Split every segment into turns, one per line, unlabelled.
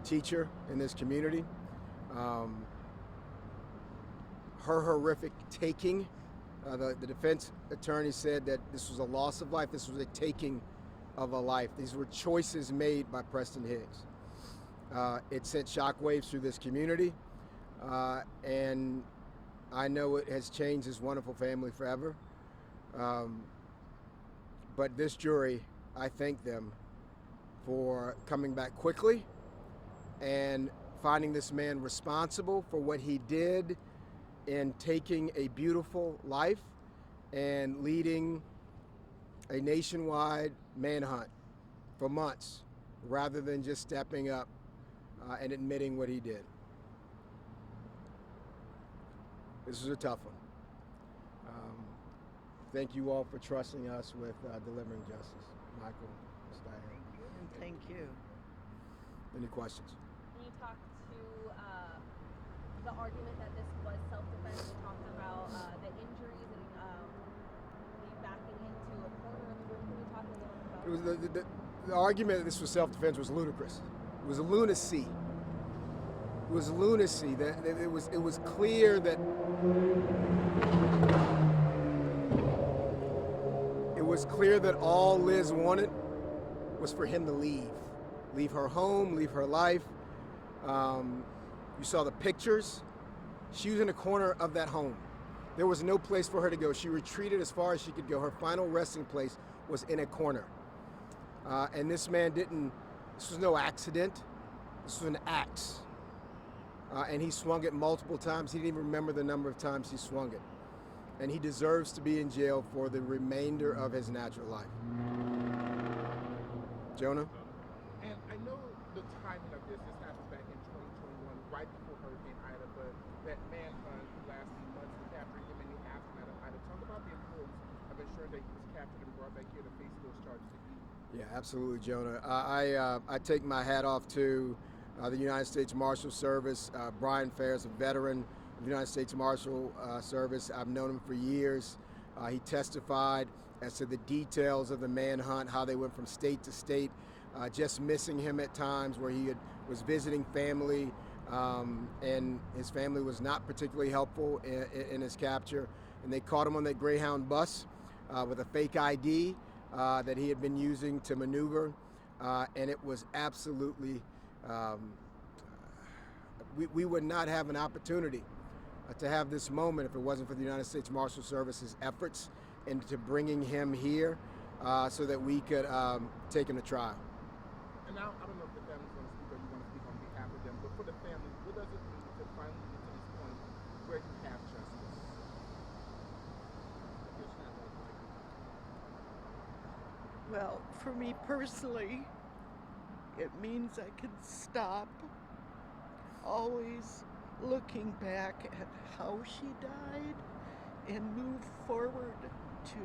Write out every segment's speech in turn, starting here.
teacher in this community. Her horrific taking, the defense attorney said that this was a loss of life, this was a taking of a life. These were choices made by Preston Higgs. It sent shockwaves through this community, and I know it has changed this wonderful family forever. But this jury, I thank them for coming back quickly and finding this man responsible for what he did in taking a beautiful life and leading a nationwide manhunt for months, rather than just stepping up and admitting what he did. This was a tough one. Thank you all for trusting us with delivering justice. Michael, Ms. Diane.
And thank you.
Any questions?
When you talked to the argument that this was self-defense, you talked about the injuries and the backing into a corner of the room. Can you talk a little bit about
It was the argument that this was self-defense was ludicrous. It was a lunacy. It was lunacy. That it was clear that all Liz wanted was for him to leave her home, leave her life. You saw the pictures. She was in a corner of that home. There was no place for her to go. She retreated as far as she could go. Her final resting place was in a corner. And this man this was no accident. This was an axe. And he swung it multiple times. He didn't even remember the number of times he swung it. And he deserves to be in jail for the remainder of his natural life. Jonah?
And I know the timing of this happened back in 2021, right before Hurricane Ida, but that manhunt lasted months to capture him in the aftermath of Ida. Talk about the importance of ensuring that he was captured and brought back here to face those charges again.
Yeah, absolutely, Jonah. I take my hat off to the United States Marshal Service. Brian Ferris, a veteran of the United States Marshal Service. I've known him for years. He testified as to the details of the manhunt, how they went from state to state, just missing him at times where he was visiting family, and his family was not particularly helpful in his capture. And they caught him on that Greyhound bus with a fake ID that he had been using to maneuver, and it was absolutely, we would not have an opportunity to have this moment if it wasn't for the United States Marshal Service's efforts into bringing him here so that we could take him to trial.
And now, I don't know if the family's going to speak or you want to speak on behalf of them, but for the family, what does it mean to finally get to this point where you have justice?
Well, for me personally, it means I can stop always looking back at how she died and move forward to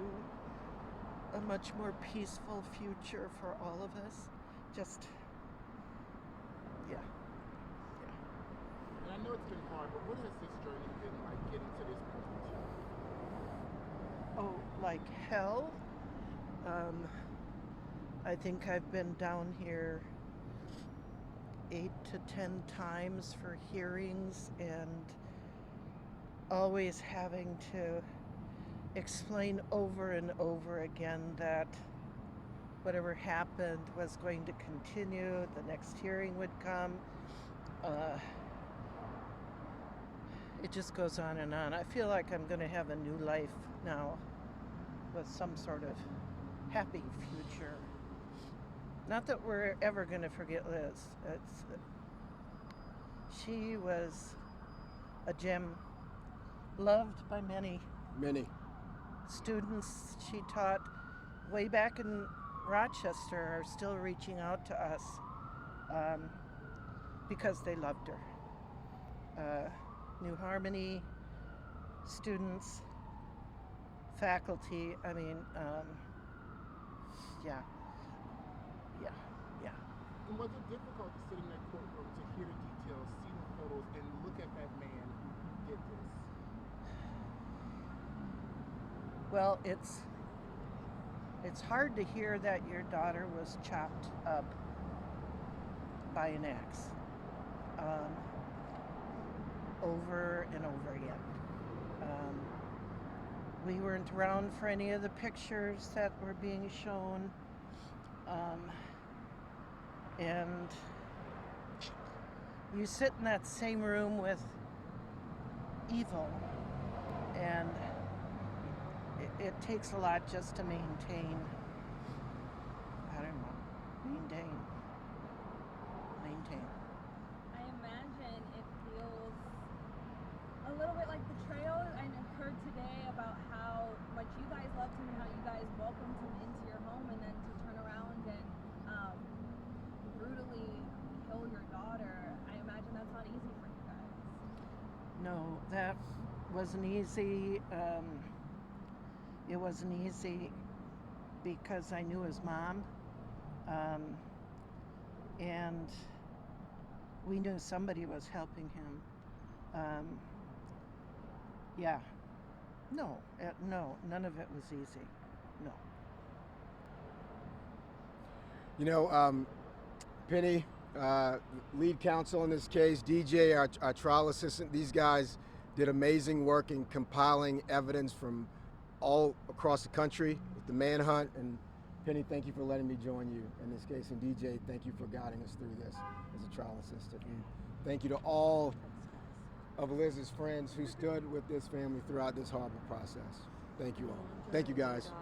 a much more peaceful future for all of us. Just, yeah.
And I know it's been hard, but what has this journey been like getting to this point?
Oh, like hell? I think I've been down here 8 to 10 times for hearings and always having to explain over and over again that whatever happened was going to continue, the next hearing would come. It just goes on and on. I feel like I'm going to have a new life now with some sort of happy future. Not that we're ever going to forget Liz. She was a gem, loved by many.
Many.
Students she taught way back in Rochester are still reaching out to us because they loved her. New Harmony students, faculty, I mean, yeah.
And was it difficult to sit in that courtroom to hear the details, see the photos, and look at that man who did this?
Well, it's hard to hear that your daughter was chopped up by an axe. over and over again. We weren't around for any of the pictures that were being shown. And you sit in that same room with evil, and it takes a lot just to maintain.
I imagine it feels a little bit like betrayal. I heard today about how much you guys loved him, how you guys welcomed him into your home, and then to turn around and brutally kill your daughter. I imagine that's not easy for you guys.
No, that wasn't easy. It wasn't easy because I knew his mom. And we knew somebody was helping him. Yeah. No, none of it was easy. No.
You know, Penny, lead counsel in this case, DJ, our trial assistant, these guys did amazing work in compiling evidence from all across the country with the manhunt. And Penny, thank you for letting me join you in this case. And DJ, thank you for guiding us through this as a trial assistant. And thank you to all of Liz's friends who stood with this family throughout this horrible process. Thank you all. Thank you, guys.